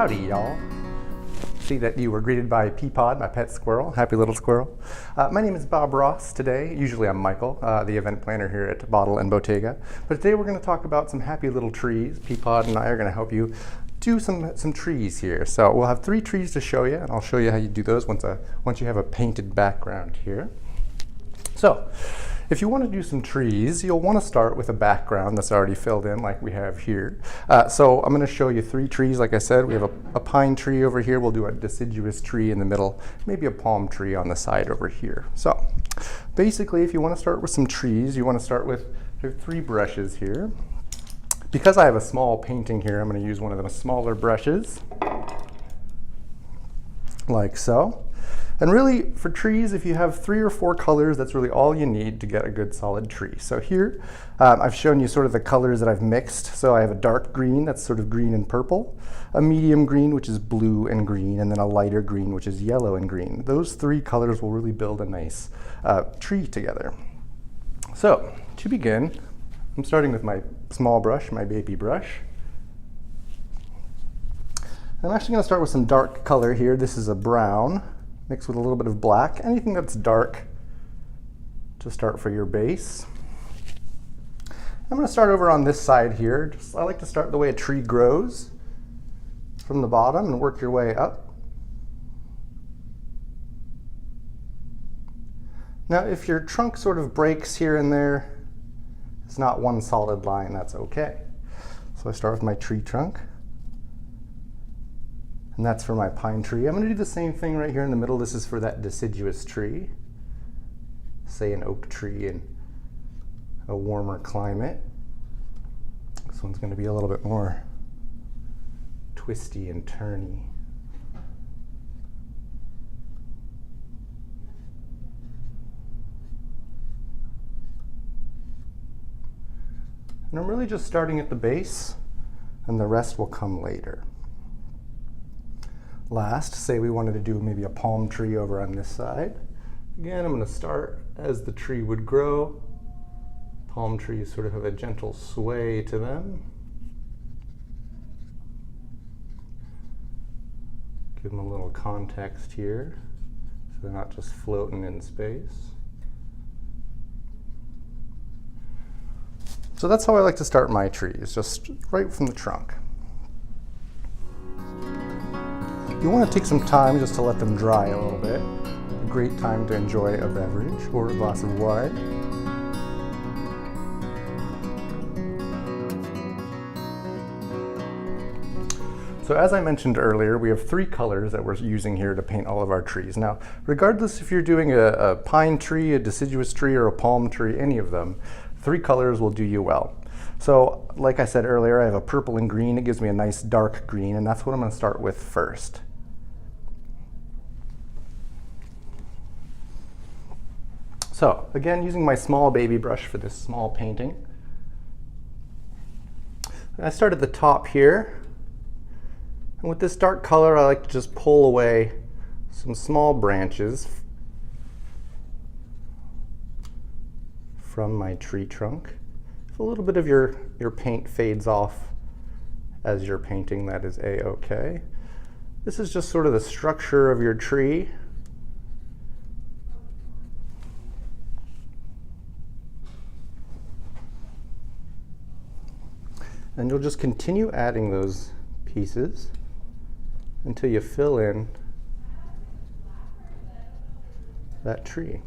Howdy, y'all. See that you were greeted by Peapod, my pet squirrel, happy little squirrel. My name is Bob Ross today. Usually I'm Michael, the event planner here at Bottle and Bottega. But today we're going to talk about some happy little trees. Peapod and I are going to help you do some trees here. So we'll have 3 trees to show you, and I'll show you how you do those once you have a painted background here. So, if you want to do some trees, you'll want to start with a background that's already filled in like we have here. So I'm going to show you 3 trees. Like I said, we have a pine tree over here. We'll do a deciduous tree in the middle, maybe a palm tree on the side over here. So basically, if you want to start with some trees, you want to start with 3 brushes here. Because I have a small painting here, I'm going to use one of the smaller brushes, like so. And really, for trees, if you have 3 or 4 colors, that's really all you need to get a good solid tree. So here, I've shown you sort of the colors that I've mixed. So I have a dark green, that's sort of green and purple, a medium green, which is blue and green, and then a lighter green, which is yellow and green. Those 3 colors will really build a nice tree together. So, to begin, I'm starting with my small brush, my baby brush. I'm actually going to start with some dark color here. This is a brown, mixed with a little bit of black. Anything that's dark to start for your base. I'm going to start over on this side here. I like to start the way a tree grows, from the bottom, and work your way up. Now, if your trunk sort of breaks here and there, it's not one solid line, that's okay. So I start with my tree trunk. And that's for my pine tree. I'm going to do the same thing right here in the middle. This is for that deciduous tree, say an oak tree in a warmer climate. This one's going to be a little bit more twisty and turny. And I'm really just starting at the base, and the rest will come later. Last, say we wanted to do maybe a palm tree over on this side. Again, I'm going to start as the tree would grow. Palm trees sort of have a gentle sway to them. Give them a little context here, so they're not just floating in space. So that's how I like to start my trees, just right from the trunk. You want to take some time just to let them dry a little bit. A great time to enjoy a beverage or a glass of wine. So as I mentioned earlier, we have 3 colors that we're using here to paint all of our trees. Now, regardless if you're doing a pine tree, a deciduous tree, or a palm tree, any of them, 3 colors will do you well. So, like I said earlier, I have a purple and green. It gives me a nice dark green, and that's what I'm going to start with first. So, again, using my small baby brush for this small painting. I start at the top here. And with this dark color, I like to just pull away some small branches from my tree trunk. If a little bit of your paint fades off as you're painting, that is a-okay. This is just sort of the structure of your tree. And you'll just continue adding those pieces until you fill in that tree.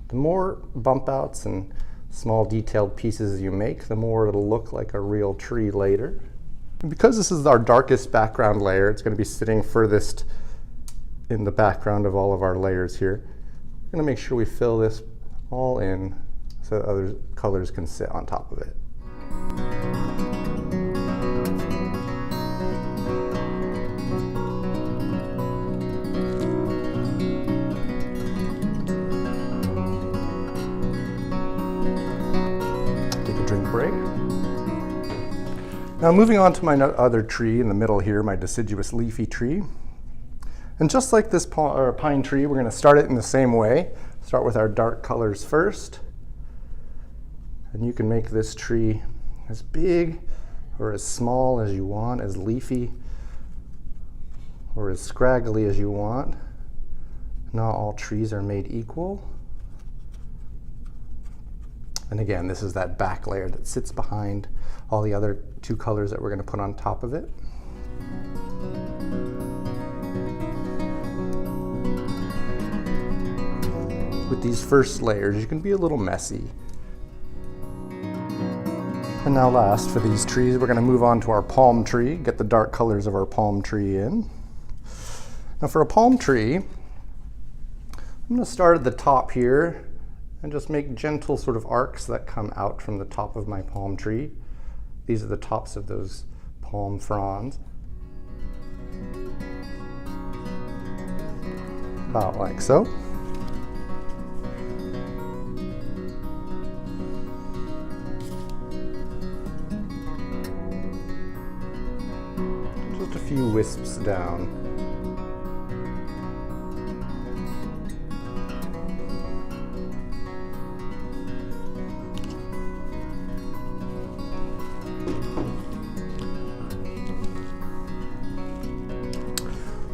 The more bump outs and small detailed pieces you make, the more it'll look like a real tree later. And because this is our darkest background layer, it's going to be sitting furthest in the background of all of our layers here. We're going to make sure we fill this all in so that other colors can sit on top of it. Break. Now moving on to my other tree in the middle here, my deciduous leafy tree. And just like this pine tree, we're going to start it in the same way. Start with our dark colors first. And you can make this tree as big or as small as you want, as leafy or as scraggly as you want. Not all trees are made equal. And again, this is that back layer that sits behind all the other two colors that we're going to put on top of it. With these first layers, you can be a little messy. And now last, for these trees, we're going to move on to our palm tree, get the dark colors of our palm tree in. Now for a palm tree, I'm going to start at the top here and just make gentle sort of arcs that come out from the top of my palm tree. These are the tops of those palm fronds. About like so. Just a few wisps down.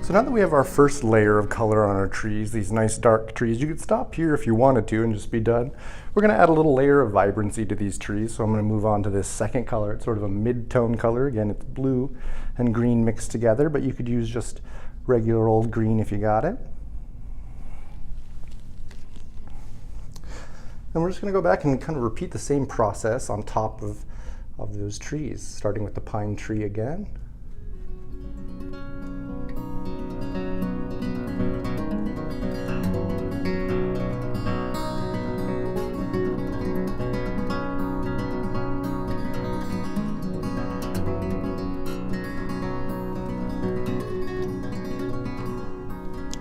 So now that we have our first layer of color on our trees, these nice dark trees, you could stop here if you wanted to and just be done. We're going to add a little layer of vibrancy to these trees, so I'm going to move on to this second color. It's sort of a mid-tone color. Again, it's blue and green mixed together, but you could use just regular old green if you got it. And we're just going to go back and kind of repeat the same process on top of those trees, starting with the pine tree again.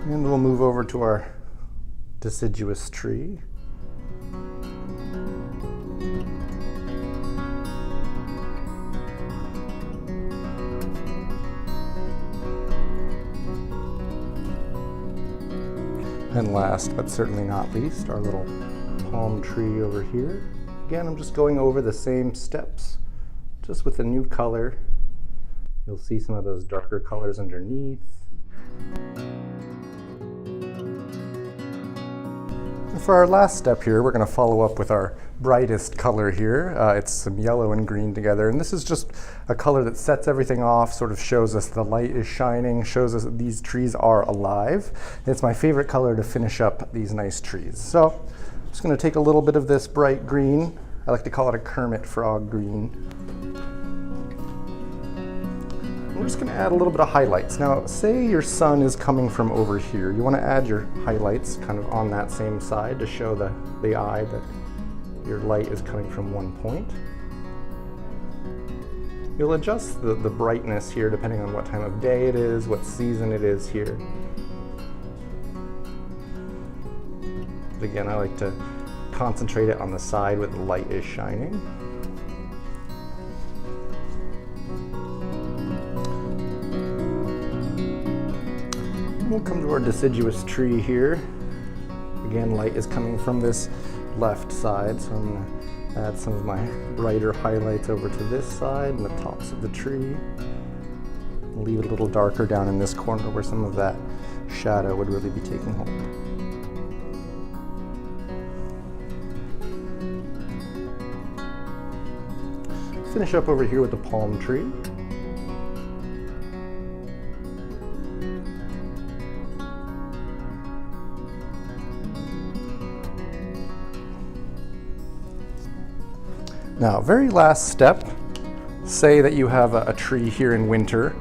And we'll move over to our deciduous tree. And last, but certainly not least, our little palm tree over here. Again, I'm just going over the same steps, just with a new color. You'll see some of those darker colors underneath. For our last step here, we're going to follow up with our brightest color here. It's some yellow and green together, and this is just a color that sets everything off, sort of shows us the light is shining, shows us that these trees are alive. It's my favorite color to finish up these nice trees. So I'm just going to take a little bit of this bright green. I like to call it a Kermit frog green. We're just going to add a little bit of highlights. Now, say your sun is coming from over here. You want to add your highlights kind of on that same side to show the eye that your light is coming from one point. You'll adjust the brightness here depending on what time of day it is, what season it is here. But again, I like to concentrate it on the side where the light is shining. We'll come to our deciduous tree here. Again, light is coming from this left side, so I'm going to add some of my brighter highlights over to this side and the tops of the tree. Leave it a little darker down in this corner where some of that shadow would really be taking hold. Finish up over here with the palm tree. Now, very last step, say that you have a tree here in winter.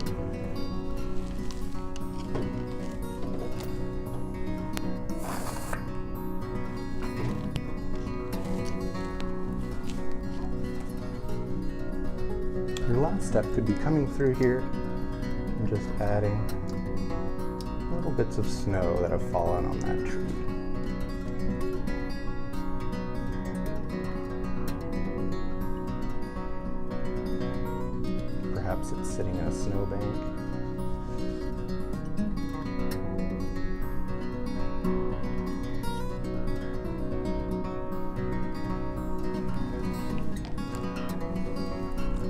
Your last step could be coming through here and just adding little bits of snow that have fallen on that tree. Perhaps it's sitting in a snowbank.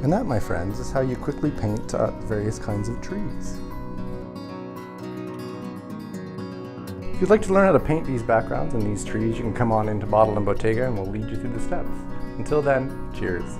And that, my friends, is how you quickly paint various kinds of trees. If you'd like to learn how to paint these backgrounds and these trees, you can come on into Bottle and Bottega and we'll lead you through the steps. Until then, cheers.